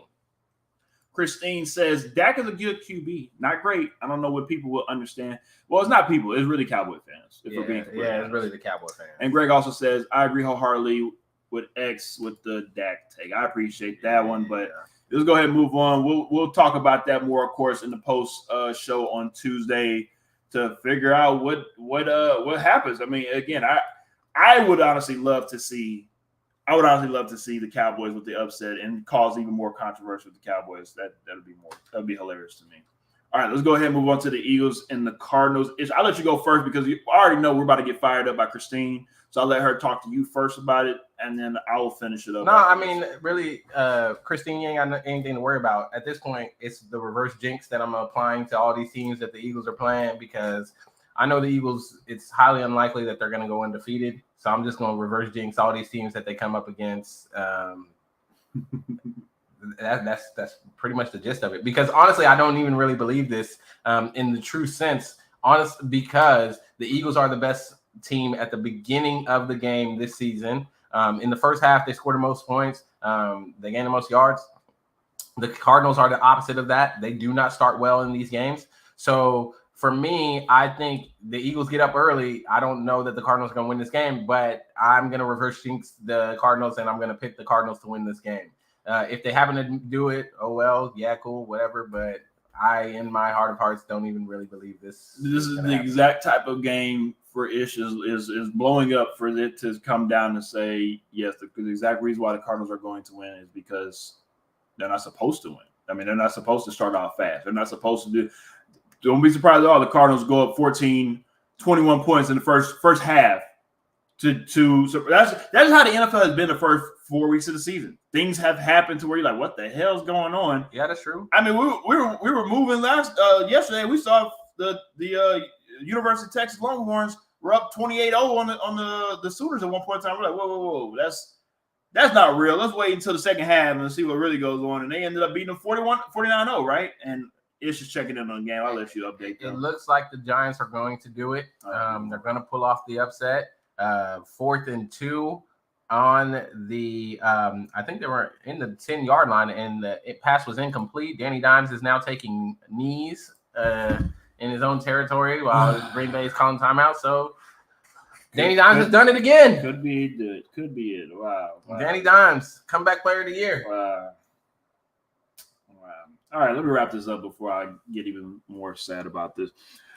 Christine says, Dak is a good QB. Not great. I don't know what people will understand. Well, it's not people. It's really Cowboy fans. If we're being completely honest. It's really the Cowboy fans. And Greg also says, I agree wholeheartedly with X with the Dak take. I appreciate that one, but let's go ahead and move on. We'll talk about that more, of course, in the post show on Tuesday to figure out what happens. I mean, again, I would honestly love to see the Cowboys with the upset and cause even more controversy with the Cowboys. That'd be hilarious to me. All right, let's go ahead and move on to the Eagles and the Cardinals. I'll let you go first because you already know we're about to get fired up by Christine. So I'll let her talk to you first about it, and then I will finish it up. No, I mean, really, Christine, you ain't got anything to worry about. At this point, it's the reverse jinx that I'm applying to all these teams that the Eagles are playing because I know the Eagles, it's highly unlikely that they're going to go undefeated. So I'm just going to reverse jinx all these teams that they come up against. That's pretty much the gist of it. Because honestly, I don't even really believe this in the true sense. Because the Eagles are the best team at the beginning of the game this season. In the first half, they scored the most points. They gained the most yards. The Cardinals are the opposite of that. They do not start well in these games. So for me, I think the Eagles get up early. I don't know that the Cardinals are going to win this game, but I'm going to reverse jinx the Cardinals, and I'm going to pick the Cardinals to win this game. If they happen to do it, oh well, yeah, cool, whatever. But I, in my heart of hearts, don't even really believe this. This is the exact type of game for Ish is blowing up for it to come down and say, yes, the exact reason why the Cardinals are going to win is because they're not supposed to win. I mean, they're not supposed to start off fast. They're not supposed to do – don't be surprised at all the Cardinals go up 14, 21 points in the first half. So that's how the NFL has been the first 4 weeks of the season. Things have happened to where you're like, what the hell's going on? Yeah, that's true. I mean, we were moving yesterday. We saw the University of Texas Longhorns were up 28-0 on the Sooners at one point in time. We're like, whoa, that's not real. Let's wait until the second half and see what really goes on. And they ended up beating them 49-0, right? And it's just checking in on the game. I'll let you update them. It looks like the Giants are going to do it. They're going to pull off the upset. 4th and 2 on the I think they were in the 10-yard line, and the pass was incomplete. Danny Dimes is now taking knees in his own territory while Green Bay is calling timeout. So Danny Dimes has done it again. Could be it. Wow. Danny Dimes, comeback player of the year. Wow. All right, let me wrap this up before I get even more sad about this.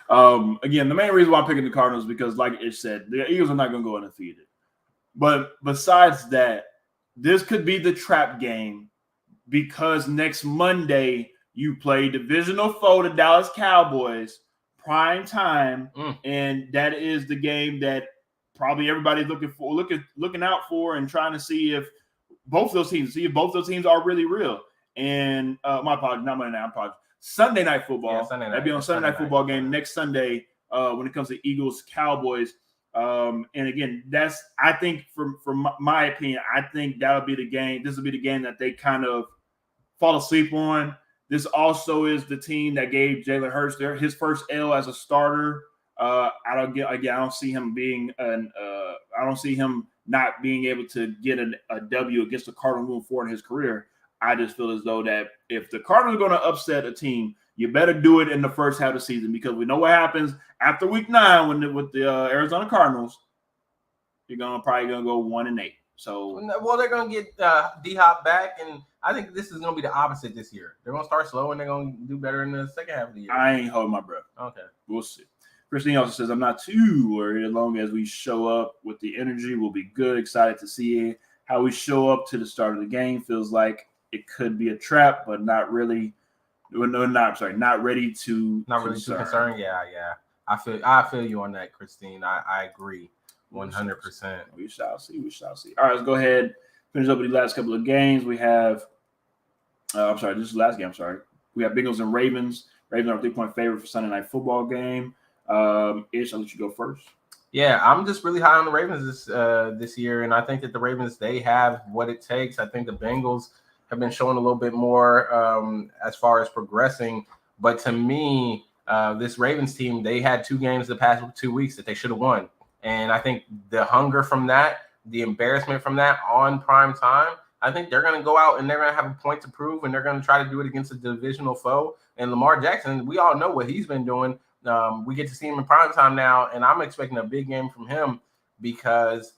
Again, the main reason why I'm picking the Cardinals is because, like Ish said, the Eagles are not going to go undefeated. But besides that, this could be the trap game because next Monday you play divisional foe, the Dallas Cowboys, prime time, and that is the game that probably everybody's looking out for and trying to see if both those teams are really real. And my apologies, not Monday night, I'm apologies. Sunday night football. Yeah, Sunday night. That'd be on Sunday night football game next Sunday when it comes to Eagles Cowboys. And again, I think from my opinion, I think that'll be the game. This will be the game that they kind of fall asleep on. This also is the team that gave Jalen Hurts his first L as a starter. I don't see him being I don't see him not being able to get a W against the Cardinals moving forward in his career. I just feel as though that if the Cardinals are going to upset a team, you better do it in the first half of the season because we know what happens after week 9 with the Arizona Cardinals. You're probably going to go 1-8. So, well, they're going to get D-Hop back, and I think this is going to be the opposite this year. They're going to start slow, and they're going to do better in the second half of the year. I ain't holding my breath. Okay. We'll see. Christine also says, I'm not too worried as long as we show up with the energy. We'll be good. Excited to see how we show up to the start of the game. Feels like it could be a trap, but not really. not ready to concern. Yeah. I feel you on that, Christine. I agree 100%. We shall see. All right, let's go ahead. Finish up with the last couple of games. We have this is the last game. I'm sorry. We have Bengals and Ravens. Ravens are a 3-point favorite for Sunday night football game. Ish, I'll let you go first. Yeah, I'm just really high on the Ravens this year, and I think that the Ravens, they have what it takes. I think the Bengals have been showing a little bit more as far as progressing. But to me, this Ravens team, they had 2 games the past 2 weeks that they should have won. And I think the hunger from that, the embarrassment from that on prime time, I think they're going to go out and they're going to have a point to prove, and they're going to try to do it against a divisional foe. And Lamar Jackson, we all know what he's been doing. We get to see him in prime time now, and I'm expecting a big game from him because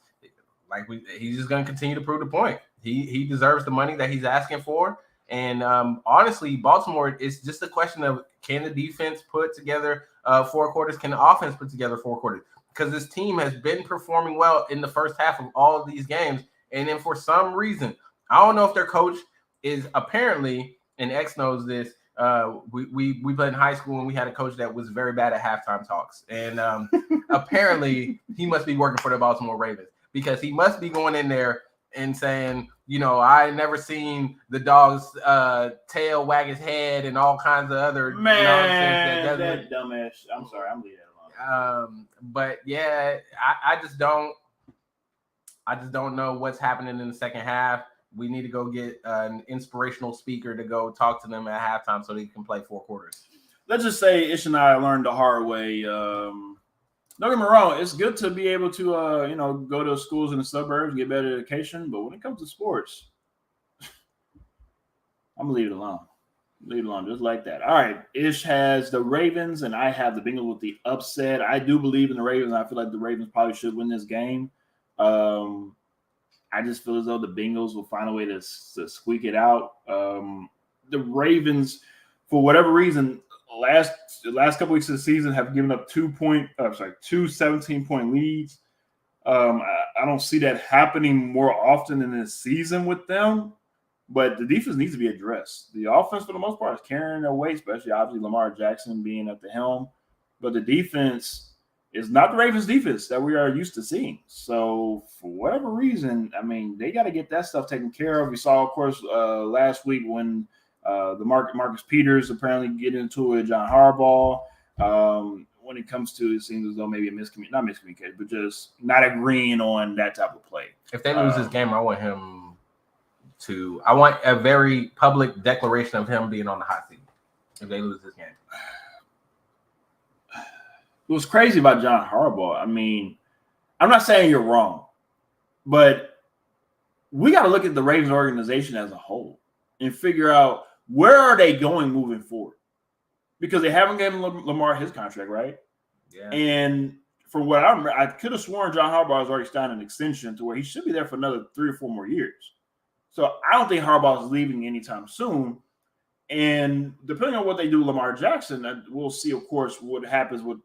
he's just going to continue to prove the point. He deserves the money that he's asking for. And honestly, Baltimore, it's just a question of, can the defense put together 4 quarters? Can the offense put together 4 quarters? Because this team has been performing well in the first half of all of these games. And then for some reason, I don't know if their coach is apparently, and X knows this, we played in high school and we had a coach that was very bad at halftime talks. And apparently he must be working for the Baltimore Ravens, because he must be going in there and saying, I never seen the dog's tail wag his head and all kinds of other nonsense. That dumbass. I'm sorry, I'm leaving that alone. But yeah, I just don't know what's happening in the second half. We need to go get an inspirational speaker to go talk to them at halftime so they can play 4 quarters. Let's just say Ish and I learned the hard way. Don't get me wrong, it's good to be able to go to schools in the suburbs and get better education, but when it comes to sports, I'm gonna leave it alone. Leave it alone, just like that. All right, Ish has the Ravens, and I have the Bengals with the upset. I do believe in the Ravens. I feel like the Ravens probably should win this game. I just feel as though the Bengals will find a way to squeak it out. The Ravens, for whatever reason, the last couple weeks of the season have given up 2 17-point leads. I don't see that happening more often in this season with them, but the defense needs to be addressed. The offense, for the most part, is carrying their weight, especially obviously Lamar Jackson being at the helm. But the defense is not the Ravens defense that we are used to seeing. So for whatever reason, I mean, they got to get that stuff taken care of. We saw, of course, last week when the Marcus Peters apparently get into it, John Harbaugh. When it comes to, it seems as though maybe not miscommunication, but just not agreeing on that type of play. If they lose this game, I want a very public declaration of him being on the hot seat if they lose this game. What's crazy about John Harbaugh, I mean, I'm not saying you're wrong, but we got to look at the Ravens organization as a whole and figure out where are they going moving forward, because they haven't given Lamar his contract, right? Yeah. And from what I remember, I could have sworn John Harbaugh has already signed an extension to where he should be there for another 3 or 4 more years. So I don't think Harbaugh is leaving anytime soon. And depending on what they do with Lamar Jackson, we'll see, of course, what happens with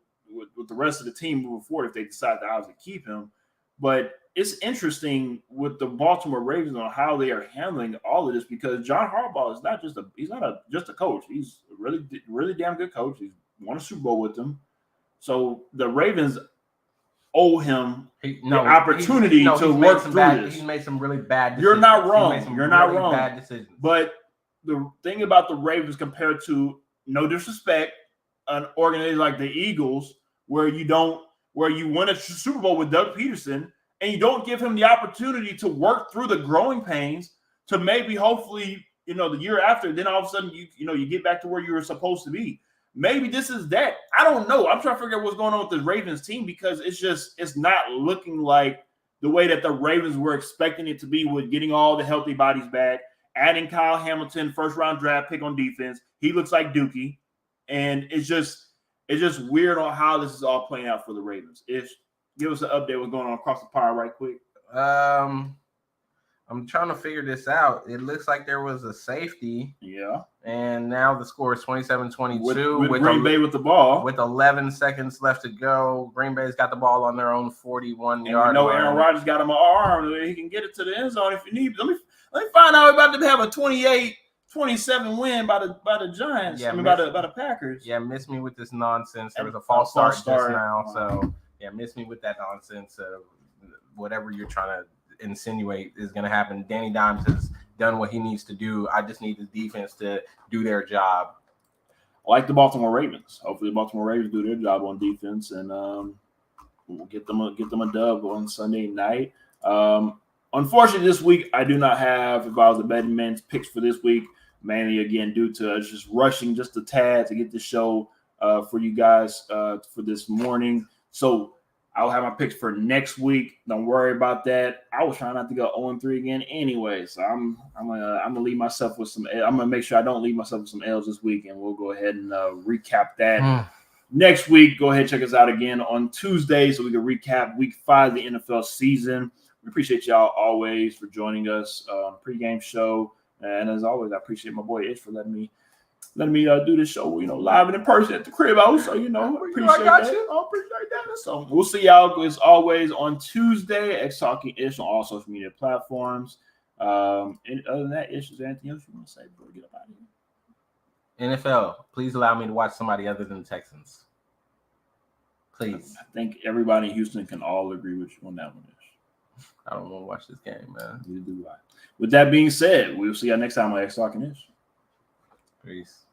the rest of the team moving forward if they decide to obviously keep him. But it's interesting with the Baltimore Ravens on how they are handling all of this, because John Harbaugh is not just a coach. He's a really, really damn good coach. He's won a Super Bowl with them. So the Ravens owe him the opportunity to work through this. He's made some really bad decisions. You're not wrong. You're not wrong. Bad decisions. But the thing about the Ravens compared to, no disrespect, an organization like the Eagles, where you win a Super Bowl with Doug Peterson and you don't give him the opportunity to work through the growing pains to maybe hopefully, the year after, then all of a sudden you get back to where you were supposed to be. Maybe this is that. I don't know. I'm trying to figure out what's going on with the Ravens team, because it's not looking like the way that the Ravens were expecting it to be, with getting all the healthy bodies back, adding Kyle Hamilton, first-round draft pick on defense. He looks like Dookie. And it's just weird on how this is all playing out for the Ravens. Give us an update what's going on across the pond right quick. I'm trying to figure this out. It looks like there was a safety. Yeah. And now the score is 27-22. With Green Bay with the ball. With 11 seconds left to go. Green Bay's got the ball on their own 41-yard line. Aaron Rodgers got him an arm. He can get it to the end zone if you need. Let me find out about to have a 28 27 win by the Giants. Yeah, by the Packers. Yeah, miss me with this nonsense. There was a false start just now. So yeah, miss me with that nonsense. Whatever you're trying to insinuate is going to happen. Danny Dimes has done what he needs to do. I just need the defense to do their job. Like the Baltimore Ravens. Hopefully, the Baltimore Ravens do their job on defense, and we'll get them a dub on Sunday night. Unfortunately, this week I do not have, if I was a betting man's picks for this week, mainly again due to us just rushing just a tad to get the show for you guys for this morning. So I'll have my picks for next week. Don't worry about that. I was trying not to go 0-3 again anyway, so I'm gonna leave myself with some. I'm gonna make sure I don't leave myself with some L's this week, and we'll go ahead and recap that. Next week, go ahead and check us out again on Tuesday so we can recap Week 5 of the NFL season. We appreciate y'all always for joining us on the pregame show. And as always, I appreciate my boy Ish for letting me do this show, live and in person at the crib. Also, appreciate that. I appreciate that. So we'll see y'all as always on Tuesday. XtalknIsh on all social media platforms. And other than that, Ish, is there anything else you want to say before we get up out of here? NFL, please allow me to watch somebody other than the Texans. Please. I think everybody in Houston can all agree with you on that one. I don't want to watch this game, man. Neither do I. With that being said, we'll see y'all next time on XtalknIsh. Peace.